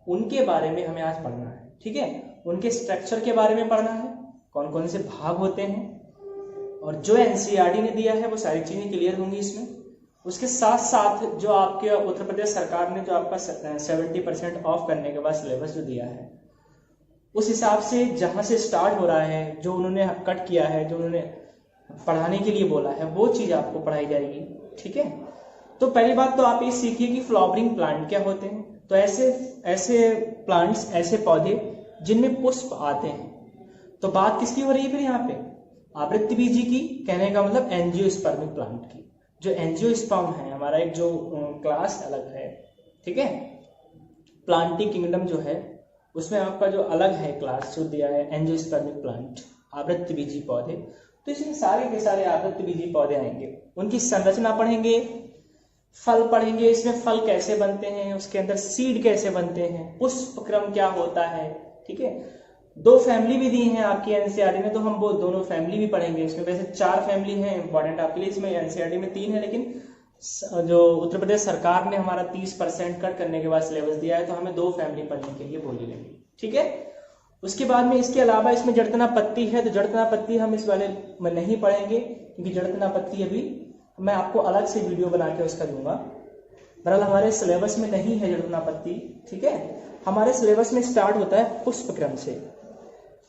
उनके बारे में हमें आज पढ़ना है। ठीक है, उनके स्ट्रक्चर के बारे में पढ़ना है, कौन कौन से भाग होते हैं, और जो एनसीईआरटी ने दिया है वो सारी चीजें क्लियर होंगी इसमें। उसके साथ साथ जो आपके उत्तर प्रदेश सरकार ने जो आपका 70% ऑफ करने के बाद सिलेबस जो दिया है, उस हिसाब से जहां से स्टार्ट हो रहा है, जो उन्होंने कट किया है, जो उन्होंने पढ़ाने के लिए बोला है, वो चीज आपको पढ़ाई जाएगी। ठीक है, तो पहली बात तो आप ये सीखिए कि फ्लावरिंग प्लांट क्या होते हैं। तो ऐसे प्लांट्स, ऐसे पौधे जिनमें पुष्प आते हैं। तो बात किसकी हो रही है फिर यहाँ पे? आवृत्तिबीजी की, कहने का मतलब एंजियोस्पर्मिक प्लांट की। जो एंजियोस्पर्म है, हमारा एक जो क्लास अलग है, ठीक है, प्लांटिंग किंगडम जो है उसमें आपका जो अलग है क्लास जो दिया है एंजियोस्पर्मिक प्लांट, आवृत्तिबीजी पौधे। तो इसमें सारे के सारे आवृत्तिबीजी पौधे आएंगे, उनकी संरचना पढ़ेंगे, फल पढ़ेंगे, इसमें फल कैसे बनते हैं, उसके अंदर सीड कैसे बनते हैं, पुष्प क्रम क्या होता है। ठीक है, 2 फैमिली भी दी हैं आपकी एनसीईआरटी में, तो हम वो दोनों फैमिली भी पढ़ेंगे। इसमें वैसे 4 फैमिली हैं इंपॉर्टेंट आपके लिए, इसमें एनसीईआरटी में 3 है, लेकिन जो उत्तर प्रदेश सरकार ने हमारा 30% कट करने के बाद सिलेबस दिया है, तो हमें 2 फैमिली पढ़ने के लिए बोली गई। ठीक है, उसके बाद में इसके अलावा इसमें जड़तना पत्ती है, तो जड़तना पत्ती हम इस वाले में नहीं पढ़ेंगे, क्योंकि जड़तना पत्ती अभी मैं आपको अलग से वीडियो बना के उसका दूंगा। बहरहाल हमारे सिलेबस में नहीं है जड़तना पत्ती। ठीक है, हमारे सिलेबस में स्टार्ट होता है पुष्प क्रम से।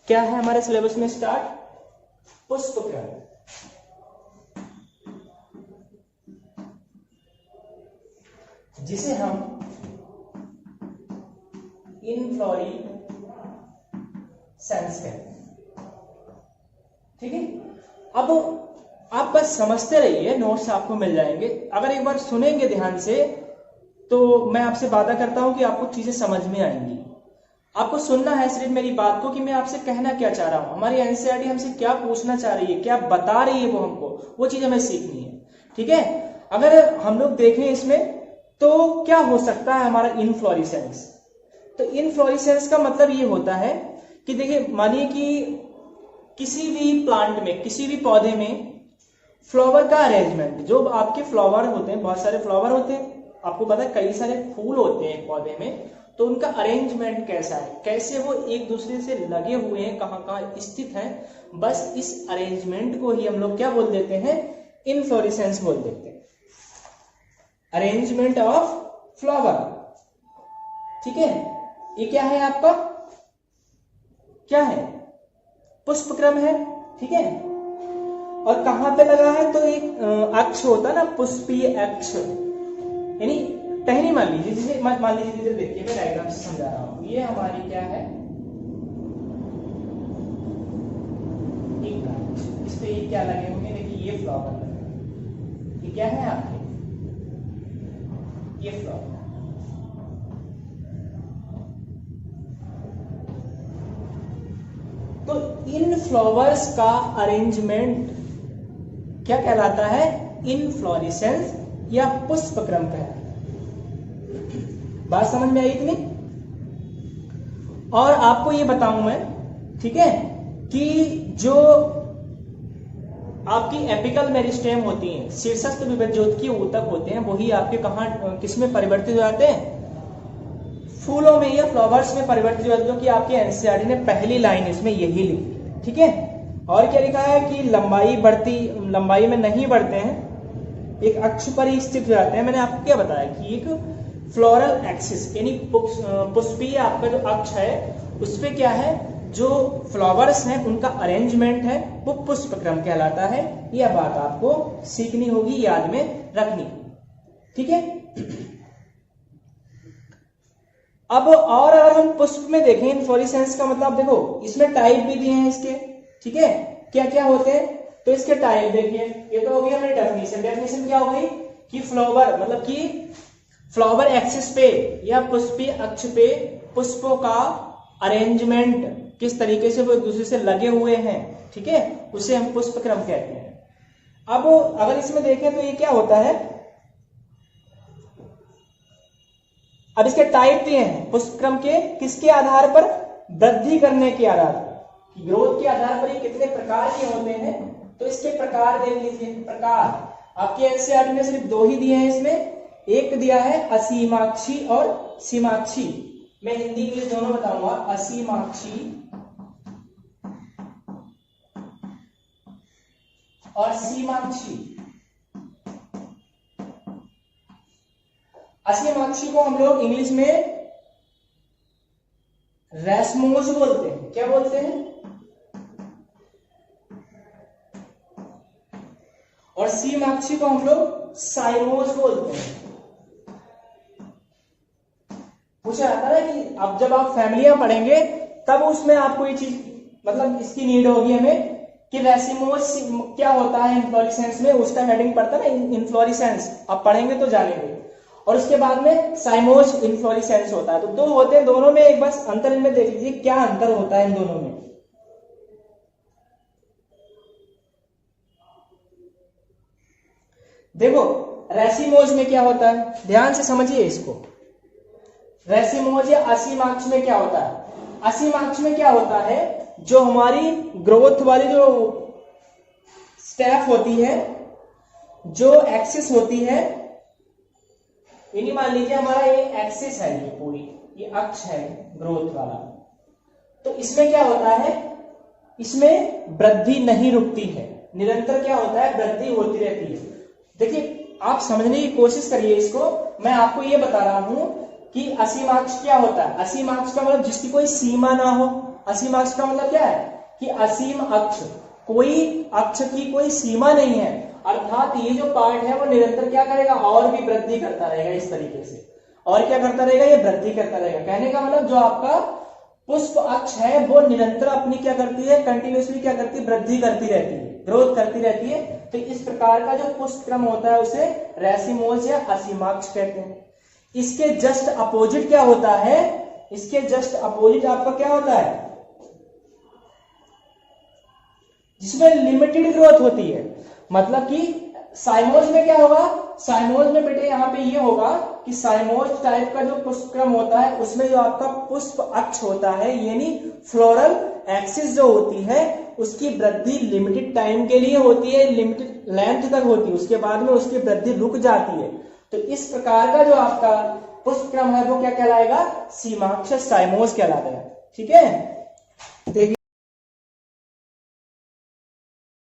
क्या है हमारे सिलेबस में स्टार्ट? पुष्प क्रम। जिसे हम इनफ्लोरेसेंस कहते हैं। ठीक है, अब आप बस समझते रहिए, नोट्स आपको मिल जाएंगे। अगर एक बार सुनेंगे ध्यान से तो मैं आपसे वादा करता हूं कि आपको चीजें समझ में आएंगी। आपको सुनना है सिर्फ मेरी बात को कि मैं आपसे कहना क्या चाह रहा हूं, हमारी एनसीईआरटी हमसे क्या पूछना चाह रही है, क्या बता रही है, वो हमको वो चीज हमें सीखनी है। ठीक है, अगर हम लोग देखें इसमें तो क्या हो सकता है हमारा इनफ्लोरेसेंस। तो इनफ्लोरेसेंस का मतलब ये होता है कि देखिए, मानिए कि किसी भी प्लांट में, किसी भी पौधे में फ्लावर का अरेंजमेंट, जो आपके फ्लावर होते हैं, बहुत सारे फ्लावर होते हैं, आपको पता है कई सारे फूल होते हैं पौधे में, तो उनका अरेंजमेंट कैसा है, कैसे वो एक दूसरे से लगे हुए हैं, कहाँ कहाँ स्थित हैं, बस इस अरेंजमेंट को ही हम लोग क्या बोल देते हैं? इनफ्लोरेसेंस बोल देते हैं, अरेंजमेंट ऑफ फ्लावर। ठीक है, ये क्या है आपका? क्या है? पुष्प क्रम है। ठीक है, और कहां पे लगा है? तो एक अक्ष होता है ना, पुष्पीय अक्ष, यानी टहनी मान लीजिए, जिसे मान लीजिए, देखिए मैं डायग्राम से समझा रहा हूं। ये हमारी क्या है? एक अक्ष, इस पे ये क्या लगे होंगे? देखिए ये फ्लावर लगे, ये क्या है आपके? ये फ्लावर। तो इन फ्लावर्स का अरेंजमेंट क्या कहलाता है? इनफ्लोरेसेंस या पुष्प क्रम कहलाता है। बात समझ में आई इतनी? और आपको ये बताऊं मैं, ठीक है, कि जो आपकी एपिकल मेरिस्टेम होती हैं, शीर्षस्थ विभज्योतकीय ऊतक होते हैं, वही आपके कहां, किसमें परिवर्तित हो जाते हैं? फूलों में या फ्लावर्स में परिवर्तित हो जाते हैं, जो कि आपके एनसीईआरटी ने पहली लाइन इसमें यही लिखी। ठीक है, और क्या लिखा है कि लंबाई में नहीं बढ़ते हैं, एक अक्ष पर ही स्थित हो जाते हैं। मैंने आपको क्या बताया कि एक फ्लोरल एक्सिस, यानी पुष्पीय आपका जो अक्ष है, उस पे क्या है, जो फ्लावर्स हैं उनका अरेंजमेंट है, वो पुष्प क्रम कहलाता है। यह बात आपको सीखनी होगी, याद में रखनी। ठीक है, अब और अगर हम पुष्प में देखें, इनफ्लोरेसेंस का मतलब देखो, इसमें टाइप भी दिए हैं इसके। ठीक है, क्या क्या होते हैं? तो इसके टाइप देखिए, ये तो हो गई हमारी डेफिनेशन। डेफिनेशन क्या हो गई कि फ्लावर मतलब कि फ्लावर एक्सिस पे या पुष्पीय अक्ष पे पुष्पों का अरेंजमेंट किस तरीके से वो एक दूसरे से लगे हुए हैं, ठीक है, उसे हम पुष्प क्रम कहते हैं। अब अगर इसमें देखें तो ये क्या होता है, अब इसके टाइप दिए हैं पुष्प क्रम के, किसके आधार पर? वृद्धि करने के आधार पर, ग्रोथ के आधार पर ये कितने प्रकार के होते हैं। तो इसके प्रकार देख लीजिए। प्रकार आपके एनसीईआरटी ने सिर्फ 2 ही दिए हैं इसमें, एक दिया है असीमाक्षी और सीमाक्षी, मैं हिंदी इंग्लिश दोनों बताऊंगा। असीमाक्षी और सीमाक्षी। असीमाक्षी को हम लोग इंग्लिश में रैसमोज बोलते हैं। क्या बोलते हैं? और सीमाक्षी को हम लोग साइमोज बोलते हैं। पूछा जाता है कि अब जब आप फैमिलियां पढ़ेंगे तब उसमें आपको ये चीज मतलब इसकी नीड होगी हमें कि रैसिमोज क्या होता है इन्फ्लोरेसेंस में, उसका हेडिंग पड़ता है ना इन्फ्लोरेसेंस, आप पढ़ेंगे तो जानेंगे। और उसके बाद में साइमोज इन्फ्लोरेसेंस होता है। तो दो होते हैं दोनों में, एक बस अंतर इनमें देख लीजिए क्या अंतर होता है इन दोनों में। देखो रैसिमोज में क्या होता है, ध्यान से समझिए इसको। रैसिमोज या असीमाक्ष में क्या होता है? असीमाक्ष में क्या होता है, जो हमारी ग्रोथ वाली जो स्टेप होती है, जो एक्सिस होती है, मान लीजिए हमारा ये एक्सिस है, ये पूरी ये अक्ष है ग्रोथ वाला, तो इसमें क्या होता है, इसमें वृद्धि नहीं रुकती है, निरंतर क्या होता है, वृद्धि होती रहती है। देखिए आप समझने की कोशिश करिए इसको। मैं आपको ये बता रहा हूं कि असीमाक्ष क्या होता है। असीमाक्ष का मतलब जिसकी कोई सीमा ना हो। असीमाक्ष का मतलब क्या है कि असीम अक्ष, कोई अक्ष की कोई सीमा नहीं है, अर्थात ये जो पार्ट है वो निरंतर क्या करेगा, और भी वृद्धि करता रहेगा इस तरीके से। और क्या करता रहेगा, ये वृद्धि करता रहेगा। कहने का मतलब जो आपका पुष्प अक्ष है वो निरंतर अपनी क्या करती है, कंटिन्यूसली क्या करती है, वृद्धि करती रहती है, ग्रोथ करती रहती है। तो इस प्रकार का जो पुष्प क्रम होता है उसे रैसिमोज या असीमाक्ष कहते हैं। इसके जस्ट अपोजिट क्या होता है, इसके जस्ट अपोजिट आपका क्या होता है, जिसमें लिमिटेड ग्रोथ होती है। मतलब कि साइमोज में क्या होगा, साइमोज में बेटे यहां पे ये होगा कि साइमोज टाइप का जो पुष्प क्रम होता है उसमें जो आपका पुष्प अक्ष होता है, यानी फ्लोरल एक्सिस जो होती है, उसकी वृद्धि लिमिटेड टाइम के लिए होती है, लिमिटेड लेंथ तक होती है, उसके बाद में उसकी वृद्धि रुक जाती है। तो इस प्रकार का जो आपका पुष्प क्रम है वो क्या कहलाएगा, सीमाक्ष साइमोज कहलाएगा। ठीक है।